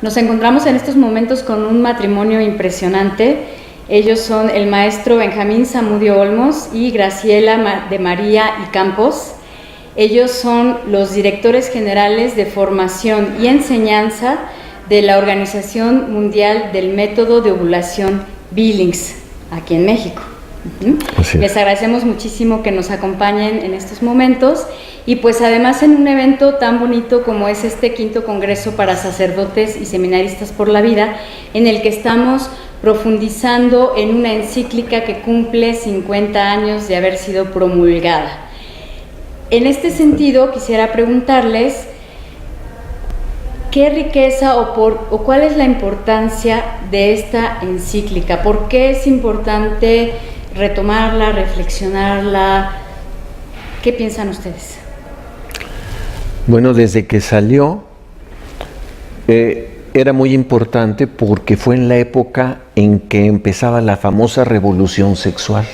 Nos encontramos en estos momentos con un matrimonio impresionante. Ellos son el maestro Benjamín Zamudio Olmos y Graciela de María y Campos. Ellos son los directores generales de formación y enseñanza de la Organización Mundial del Método de Ovulación Billings, aquí en México. Les agradecemos muchísimo que nos acompañen en estos momentos y pues además en un evento tan bonito como es este 5º Congreso para Sacerdotes y Seminaristas por la Vida, en el que estamos profundizando en una encíclica que cumple 50 años de haber sido promulgada. En este sentido quisiera preguntarles ¿qué riqueza o cuál es la importancia de esta encíclica? ¿Por qué es importante retomarla, reflexionarla? ¿Qué piensan ustedes? Bueno, desde que salió era muy importante porque fue en la época en que empezaba la famosa revolución sexual.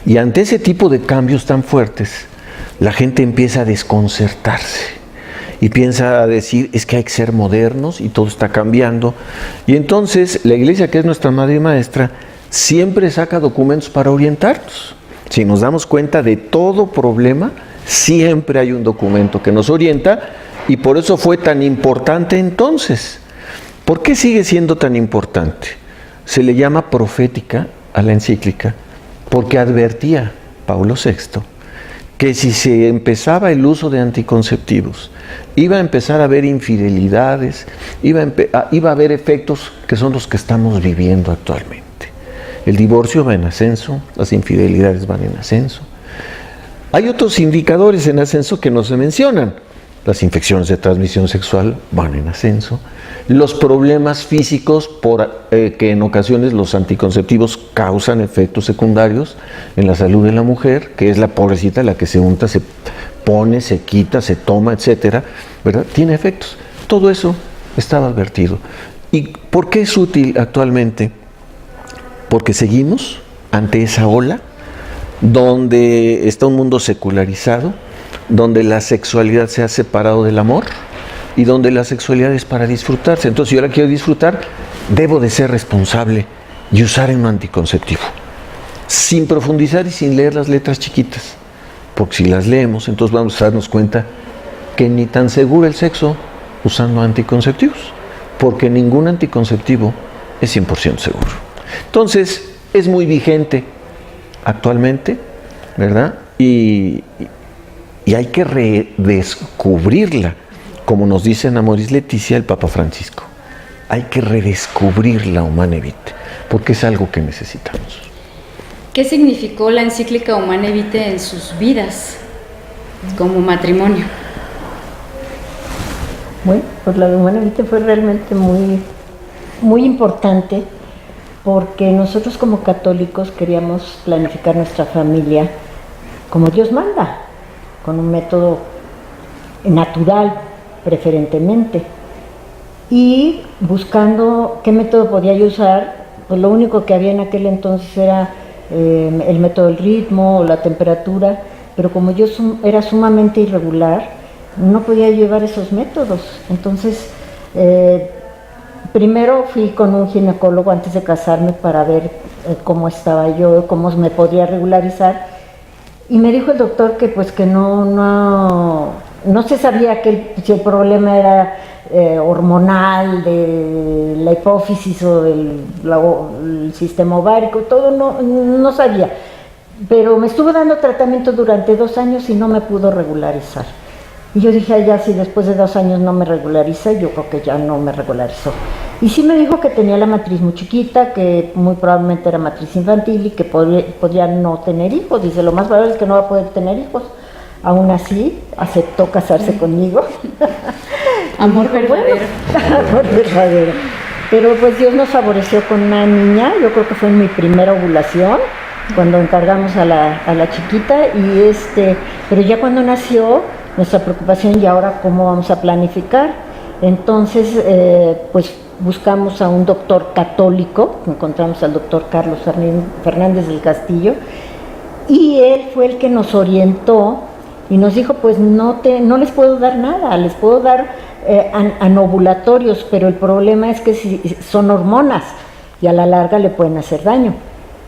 Y ante ese tipo de cambios tan fuertes, la gente empieza a desconcertarse y piensa a decir, es que hay que ser modernos y todo está cambiando. Y entonces la Iglesia, que es nuestra madre y maestra, siempre saca documentos para orientarnos. Si nos damos cuenta de todo problema, siempre hay un documento que nos orienta y por eso fue tan importante entonces. ¿Por qué sigue siendo tan importante? Se le llama profética a la encíclica porque advertía Pablo VI que si se empezaba el uso de anticonceptivos, iba a empezar a haber infidelidades, iba a haber efectos que son los que estamos viviendo actualmente. El divorcio va en ascenso, las infidelidades van en ascenso. Hay otros indicadores en ascenso que no se mencionan. Las infecciones de transmisión sexual van en ascenso. Los problemas físicos que en ocasiones los anticonceptivos causan efectos secundarios en la salud de la mujer, que es la pobrecita la que se unta, se pone, se quita, se toma, etcétera, ¿verdad? Tiene efectos. Todo eso estaba advertido. ¿Y por qué es útil actualmente? Porque seguimos ante esa ola donde está un mundo secularizado, donde la sexualidad se ha separado del amor y donde la sexualidad es para disfrutarse. Entonces, si yo la quiero disfrutar, debo de ser responsable y usar un anticonceptivo, sin profundizar y sin leer las letras chiquitas, porque si las leemos, entonces vamos a darnos cuenta que ni tan seguro el sexo usando anticonceptivos, porque ningún anticonceptivo es 100% seguro. Entonces, es muy vigente actualmente, ¿verdad? Y hay que redescubrirla, como nos dice en Amoris Laetitia el Papa Francisco. Hay que redescubrir la Humanae Vitae, porque es algo que necesitamos. ¿Qué significó la encíclica Humanae Vitae en sus vidas como matrimonio? Bueno, pues la Humanae Vitae fue realmente muy, muy importante, porque nosotros como católicos queríamos planificar nuestra familia como Dios manda, con un método natural preferentemente, y buscando qué método podía yo usar. Pues lo único que había en aquel entonces era el método del ritmo o la temperatura, pero como yo era sumamente irregular, no podía llevar esos métodos. Entonces primero fui con un ginecólogo antes de casarme para ver cómo estaba yo, cómo me podría regularizar, y me dijo el doctor que pues que no se sabía si el problema era hormonal, de la hipófisis o del sistema ovárico, todo no sabía, pero me estuvo dando tratamiento durante 2 años y no me pudo regularizar. Y yo dije, ya si después de 2 años no me regulariza, yo creo que ya no me regularizó. Y sí me dijo que tenía la matriz muy chiquita, que muy probablemente era matriz infantil y que podía no tener hijos. Dice, lo más probable es que no va a poder tener hijos. Aún así, aceptó casarse conmigo. Amor verdadero. Amor verdadero. Pero pues Dios nos favoreció con una niña, yo creo que fue en mi primera ovulación, cuando encargamos a la chiquita, pero ya cuando nació, nuestra preocupación, y ahora cómo vamos a planificar. Entonces, pues buscamos a un doctor católico, encontramos al doctor Carlos Fernández del Castillo, y él fue el que nos orientó y nos dijo, pues no les puedo dar nada, les puedo dar anovulatorios, pero el problema es que si son hormonas y a la larga le pueden hacer daño.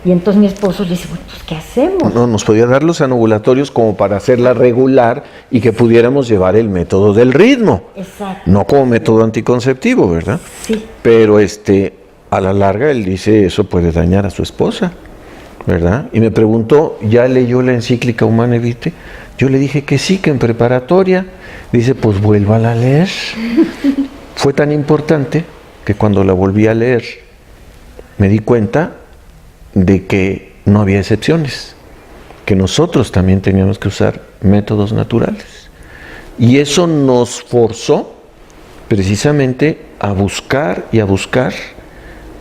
Y entonces mi esposo le dice, bueno, pues ¿qué hacemos? No, nos podía dar los anovulatorios como para hacerla regular y que pudiéramos llevar el método del ritmo. Exacto. No como método anticonceptivo, ¿verdad? Sí. Pero a la larga él dice, eso puede dañar a su esposa, ¿verdad? Y me preguntó, ¿ya leyó la encíclica Humanae Vitae? Yo le dije que sí, que en preparatoria. Dice, pues vuélvala a leer. Fue tan importante que cuando la volví a leer me di cuenta de que no había excepciones, que nosotros también teníamos que usar métodos naturales. Y eso nos forzó precisamente a buscar,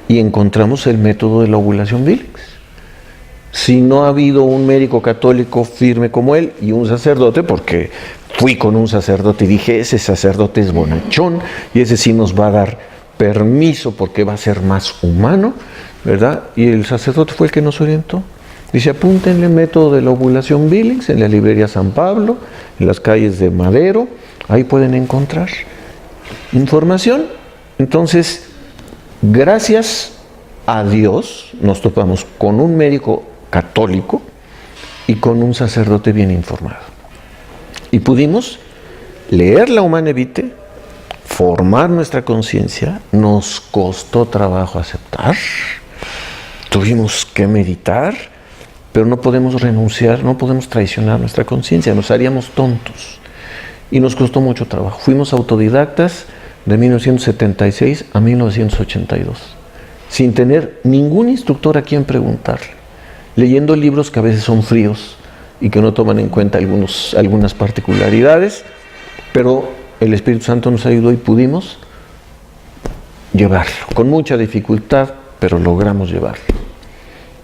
y encontramos el método de la ovulación Billings. Si no ha habido un médico católico firme como él y un sacerdote, porque fui con un sacerdote y dije, ese sacerdote es bonachón y ese sí nos va a dar permiso porque va a ser más humano, ¿verdad? Y el sacerdote fue el que nos orientó. Dice, apúntenle método de la ovulación Billings en la librería San Pablo, en las calles de Madero, ahí pueden encontrar información. Entonces, gracias a Dios, nos topamos con un médico católico y con un sacerdote bien informado. Y pudimos leer la Humanae Vitae, formar nuestra conciencia, nos costó trabajo aceptar, tuvimos que meditar, pero no podemos renunciar, no podemos traicionar nuestra conciencia, nos haríamos tontos. Y nos costó mucho trabajo. Fuimos autodidactas de 1976 a 1982, sin tener ningún instructor a quien preguntarle, leyendo libros que a veces son fríos y que no toman en cuenta algunas particularidades, pero el Espíritu Santo nos ayudó y pudimos llevarlo, con mucha dificultad, pero logramos llevarlo.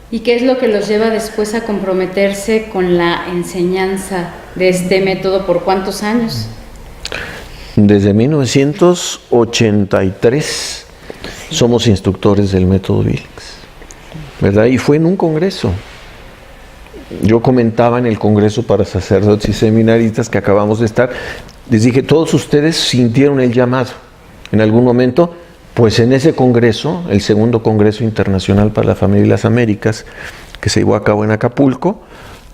¿Y qué es lo que los lleva después a comprometerse con la enseñanza de este método? ¿Por cuántos años? Desde 1983 somos instructores del método Billings, ¿verdad? Y fue en un congreso. Yo comentaba en el congreso para sacerdotes y seminaristas que acabamos de estar, les dije, todos ustedes sintieron el llamado en algún momento. Pues en ese congreso, el segundo Congreso Internacional para la Familia y las Américas, que se llevó a cabo en Acapulco,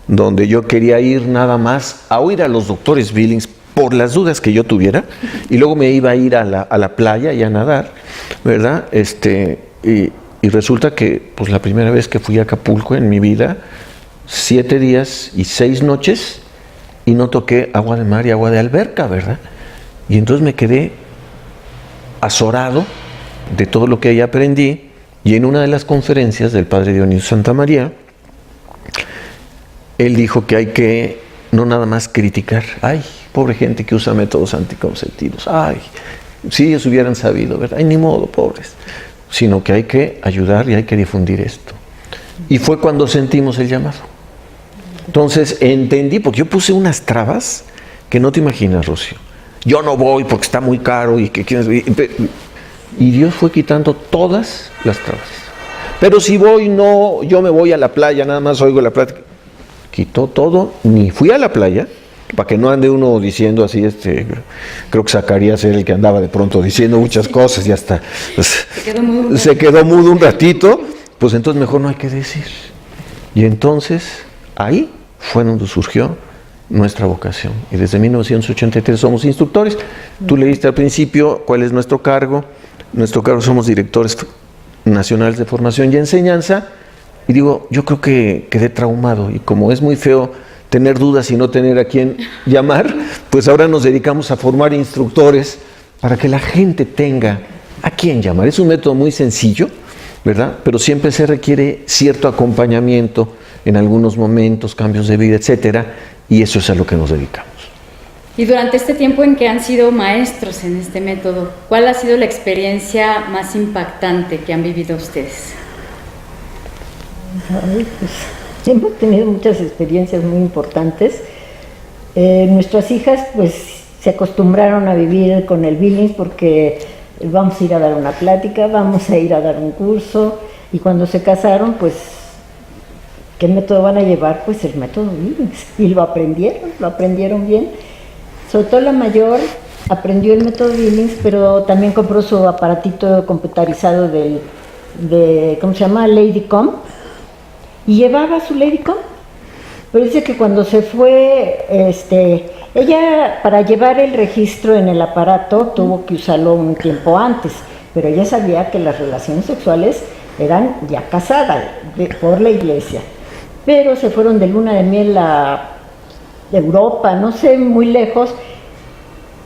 donde yo quería ir nada más a oír a los doctores Billings por las dudas que yo tuviera, y luego me iba a ir a la playa y a nadar, ¿verdad? Y resulta que pues la primera vez que fui a Acapulco en mi vida, 7 días y 6 noches, y no toqué agua de mar y agua de alberca, ¿verdad? Y entonces me quedé azorado de todo lo que ahí aprendí, y en una de las conferencias del padre Dionisio Santamaría, él dijo que hay que no nada más criticar, ay, pobre gente que usa métodos anticonceptivos, ay, si ellos hubieran sabido, ¿verdad? Ay, ni modo, pobres, sino que hay que ayudar y hay que difundir esto. Y fue cuando sentimos el llamado. Entonces entendí, porque yo puse unas trabas que no te imaginas, Rocío. Yo no voy porque está muy caro y que y Dios fue quitando todas las trabas. Pero si voy, no, yo me voy a la playa, nada más oigo la plática. Quitó todo, ni fui a la playa, para que no ande uno diciendo así, creo que Zacarías era el que andaba de pronto diciendo muchas cosas y hasta se quedó mudo un ratito, pues entonces mejor no hay que decir. Y entonces ahí fue donde surgió nuestra vocación. Y desde 1983 somos instructores. Tú leíste al principio cuál es nuestro cargo. Nuestro cargo, somos directores nacionales de formación y enseñanza. Y digo, yo creo que quedé traumado. Y como es muy feo tener dudas y no tener a quién llamar, pues ahora nos dedicamos a formar instructores para que la gente tenga a quién llamar. Es un método muy sencillo, ¿verdad? Pero siempre se requiere cierto acompañamiento en algunos momentos, cambios de vida, etcétera. Y eso es a lo que nos dedicamos. Y durante este tiempo en que han sido maestros en este método, ¿cuál ha sido la experiencia más impactante que han vivido ustedes? Ay, pues, hemos tenido muchas experiencias muy importantes. Nuestras hijas pues se acostumbraron a vivir con el Billings porque vamos a ir a dar una plática, vamos a ir a dar un curso, y cuando se casaron pues ¿qué método van a llevar? Pues el método Billings, y lo aprendieron bien. Sobre todo la mayor, aprendió el método Billings, pero también compró su aparatito computarizado de ¿cómo se llama? Ladycom, y llevaba su Ladycom. Pero dice que cuando se fue, ella para llevar el registro en el aparato tuvo que usarlo un tiempo antes, pero ella sabía que las relaciones sexuales eran ya casadas por la iglesia. Pero se fueron de luna de miel a Europa, no sé, muy lejos,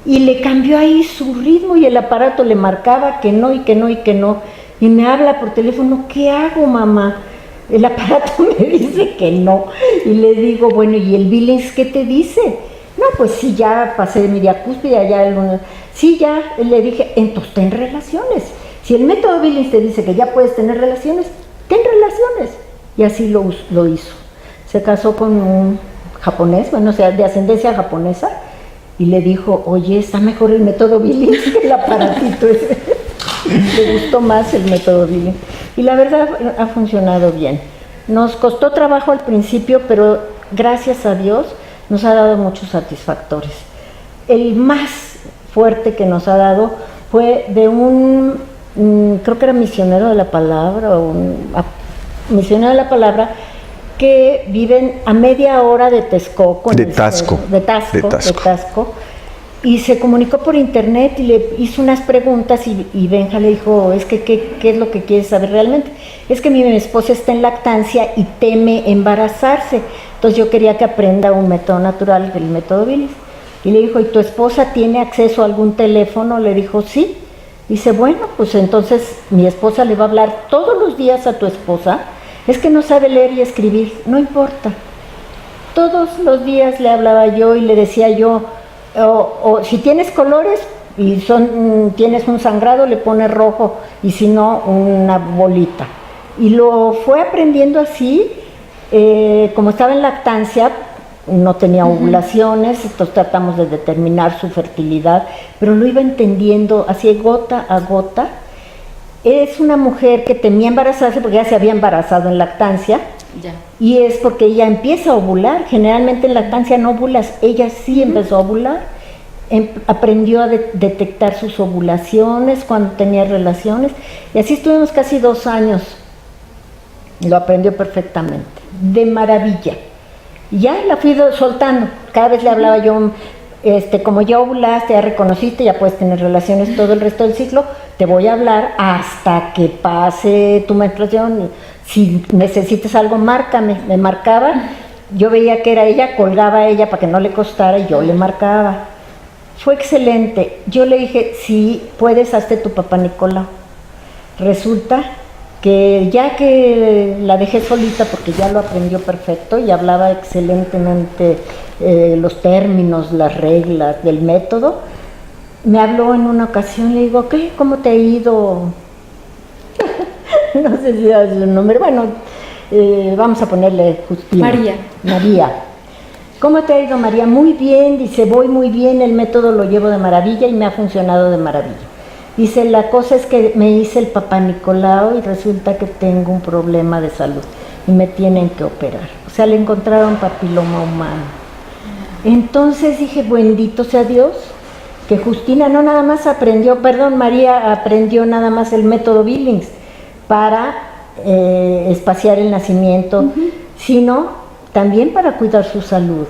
y le cambió ahí su ritmo y el aparato le marcaba que no y que no y que no. Y me habla por teléfono, ¿qué hago, mamá? El aparato me dice que no. Y le digo, bueno, ¿y el Billings qué te dice? No, pues sí, ya pasé mi día cúspide allá el lunes. Sí, ya, le dije, entonces ten relaciones. Si el método Billings te dice que ya puedes tener relaciones, ten relaciones. Y así lo hizo. Se casó con un japonés, bueno, o sea, de ascendencia japonesa, y le dijo, oye, está mejor el método Billings que el aparatito ese. Le gustó más el método Billings. Y la verdad ha funcionado bien. Nos costó trabajo al principio, pero gracias a Dios nos ha dado muchos satisfactores. El más fuerte que nos ha dado fue de creo que era misionero de la palabra, misionero de la palabra, que viven a media hora de Texcoco. De Tasco. De Tasco. Y se comunicó por internet y le hizo unas preguntas y Benja le dijo, es que ¿qué es lo que quieres saber realmente? Es que mi esposa está en lactancia y teme embarazarse, entonces yo quería que aprenda un método natural, el método Billings. Y le dijo, ¿y tu esposa tiene acceso a algún teléfono? Le dijo, sí. Dice, bueno, pues entonces mi esposa le va a hablar todos los días a tu esposa. Es que no sabe leer y escribir, no importa. Todos los días le hablaba yo y le decía yo, o si tienes colores y tienes un sangrado, le pones rojo, y si no, una bolita. Y lo fue aprendiendo así, como estaba en lactancia, no tenía ovulaciones, entonces tratamos de determinar su fertilidad, pero lo iba entendiendo así gota a gota. Es una mujer que temía embarazarse porque ya se había embarazado en lactancia. Ya. Y es porque ella empieza a ovular. Generalmente en lactancia no ovulas, ella sí empezó a ovular. Aprendió a detectar sus ovulaciones cuando tenía relaciones. Y así estuvimos casi 2 años. Lo aprendió perfectamente, de maravilla. Y ya la fui soltando. Cada vez le hablaba yo, como ya ovulaste, ya reconociste, ya puedes tener relaciones todo el resto del ciclo, te voy a hablar hasta que pase tu menstruación. Si necesitas algo, márcame. Me marcaba, yo veía que era ella, colgaba a ella para que no le costara y yo le marcaba. Fue excelente. Yo le dije, si puedes, hazte tu papá Nicolau. Resulta que ya que la dejé solita porque ya lo aprendió perfecto y hablaba excelentemente los términos, las reglas del método, me habló en una ocasión, le digo, ¿qué? ¿Cómo te ha ido? No sé si da su nombre, bueno, vamos a ponerle Justina. María. ¿Cómo te ha ido, María? Muy bien, dice, voy muy bien, el método lo llevo de maravilla y me ha funcionado de maravilla. Dice, la cosa es que me hice el papá Nicolau y resulta que tengo un problema de salud y me tienen que operar. O sea, le encontraron papiloma humano. Entonces dije, bendito sea Dios, que Justina no nada más María aprendió nada más el método Billings para espaciar el nacimiento, sino también para cuidar su salud.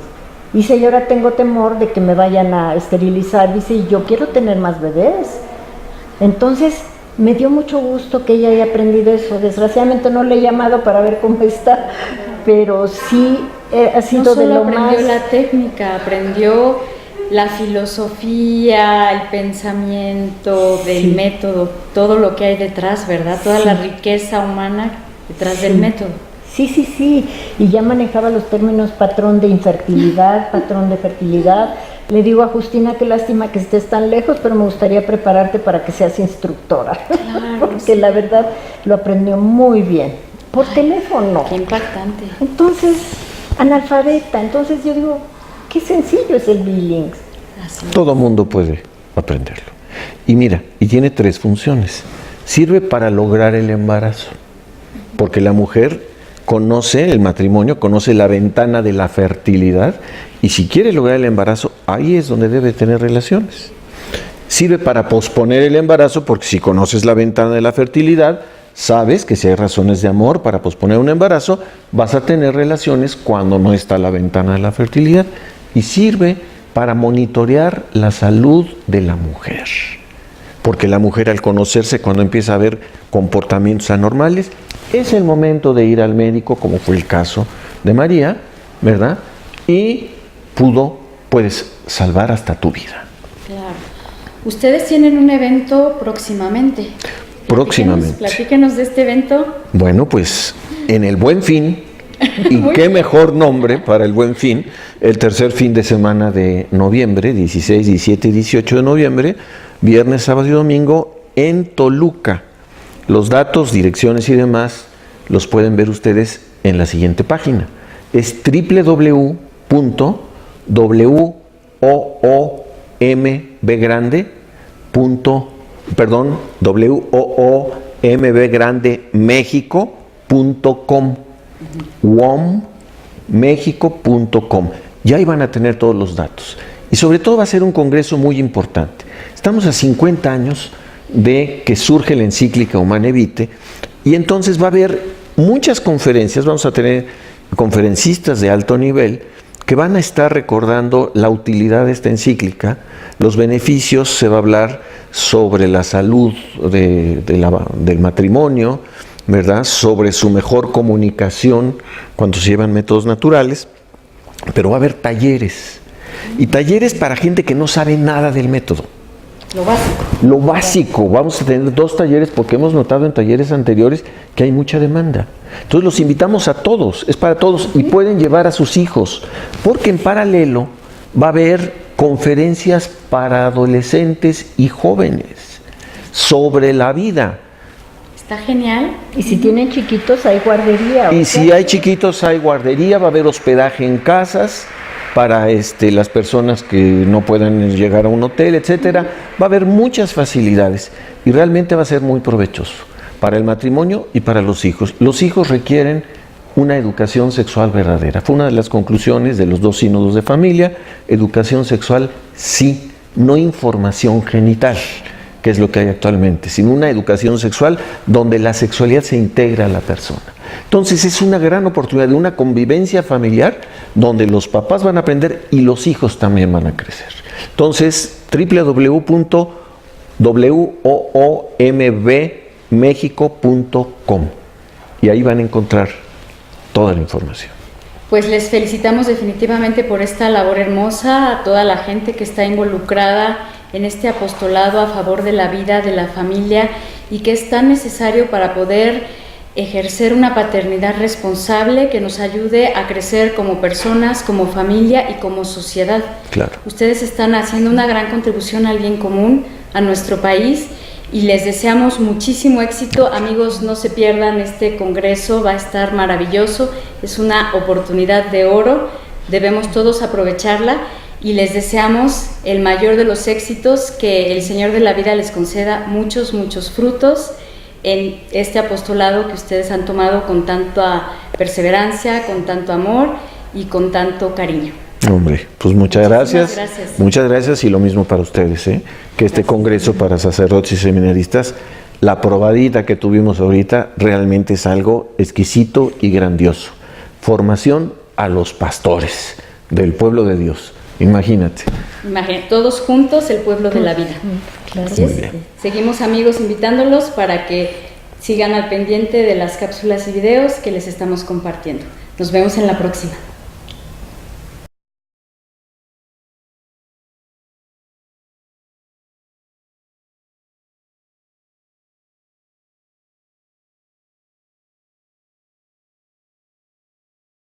Dice, yo ahora tengo temor de que me vayan a esterilizar, dice, y yo quiero tener más bebés. Entonces, me dio mucho gusto que ella haya aprendido eso. Desgraciadamente no le he llamado para ver cómo está, pero sí ha sido de lo más... No solo aprendió la técnica, aprendió la filosofía, el pensamiento del método, todo lo que hay detrás, ¿verdad? Toda la riqueza humana detrás del método. Sí, y ya manejaba los términos patrón de infertilidad, patrón de fertilidad. Le digo a Justina, qué lástima que estés tan lejos, pero me gustaría prepararte para que seas instructora, claro, porque la verdad lo aprendió muy bien, por teléfono. Qué impactante. Entonces, analfabeta, entonces yo digo, qué sencillo es el Billings. Todo mundo puede aprenderlo. Y mira, y tiene 3 funciones. Sirve para lograr el embarazo, porque la mujer conoce el matrimonio, conoce la ventana de la fertilidad, y si quiere lograr el embarazo, ahí es donde debe tener relaciones. Sirve para posponer el embarazo, porque si conoces la ventana de la fertilidad, sabes que si hay razones de amor para posponer un embarazo, vas a tener relaciones cuando no está la ventana de la fertilidad. Y sirve para monitorear la salud de la mujer. Porque la mujer, al conocerse, cuando empieza a ver comportamientos anormales, es el momento de ir al médico, como fue el caso de María, ¿verdad? Y puedes salvar hasta tu vida. Claro. Ustedes tienen un evento próximamente. Próximamente. Platíquenos de este evento. Bueno, pues en el Buen Fin, y qué mejor nombre para el Buen Fin, el tercer fin de semana de noviembre, 16, 17 y 18 de noviembre, viernes, sábado y domingo, en Toluca. Los datos, direcciones y demás los pueden ver ustedes en la siguiente página. Es www.woombgrande.com, wommexico.com. Y ahí van a tener todos los datos. Y sobre todo va a ser un congreso muy importante. Estamos a 50 años de que surge la encíclica Humanae Vitae, y entonces va a haber muchas conferencias. Vamos a tener conferencistas de alto nivel que van a estar recordando la utilidad de esta encíclica, los beneficios. Se va a hablar sobre la salud del matrimonio, ¿verdad? Sobre su mejor comunicación cuando se llevan métodos naturales, pero va a haber talleres, y talleres para gente que no sabe nada del método. Lo básico. Lo básico. Vamos a tener 2 talleres porque hemos notado en talleres anteriores que hay mucha demanda. Entonces los invitamos a todos, es para todos, y pueden llevar a sus hijos, porque en paralelo va a haber conferencias para adolescentes y jóvenes sobre la vida. Está genial. Y si tienen chiquitos, hay guardería. Y si hay chiquitos, hay guardería, va a haber hospedaje en casas para las personas que no puedan llegar a un hotel, etcétera. Va a haber muchas facilidades y realmente va a ser muy provechoso para el matrimonio y para los hijos. Los hijos requieren una educación sexual verdadera. Fue una de las conclusiones de los 2 sínodos de familia. Educación sexual, sí, no información genital, que es lo que hay actualmente, sino una educación sexual donde la sexualidad se integra a la persona. Entonces es una gran oportunidad de una convivencia familiar donde los papás van a aprender y los hijos también van a crecer. Entonces, www.woombmexico.com, y ahí van a encontrar toda la información. Pues les felicitamos definitivamente por esta labor hermosa, a toda la gente que está involucrada en este apostolado a favor de la vida, de la familia, y que es tan necesario para poder ejercer una paternidad responsable que nos ayude a crecer como personas, como familia y como sociedad. Claro. Ustedes están haciendo una gran contribución al bien común, a nuestro país, y les deseamos muchísimo éxito. Amigos, no se pierdan este congreso, va a estar maravilloso, es una oportunidad de oro, debemos todos aprovecharla, y les deseamos el mayor de los éxitos, que el Señor de la vida les conceda muchos, muchos frutos en este apostolado que ustedes han tomado con tanta perseverancia, con tanto amor y con tanto cariño. Hombre, pues muchas gracias. Gracias. Muchas gracias, y lo mismo para ustedes, que este congreso para sacerdotes y seminaristas, la probadita que tuvimos ahorita, realmente es algo exquisito y grandioso. Formación a los pastores del pueblo de Dios. Imagínate. Todos juntos, el pueblo de la vida. Claro. Así es. Muy bien. Seguimos, amigos, invitándolos para que sigan al pendiente de las cápsulas y videos que les estamos compartiendo. Nos vemos en la próxima.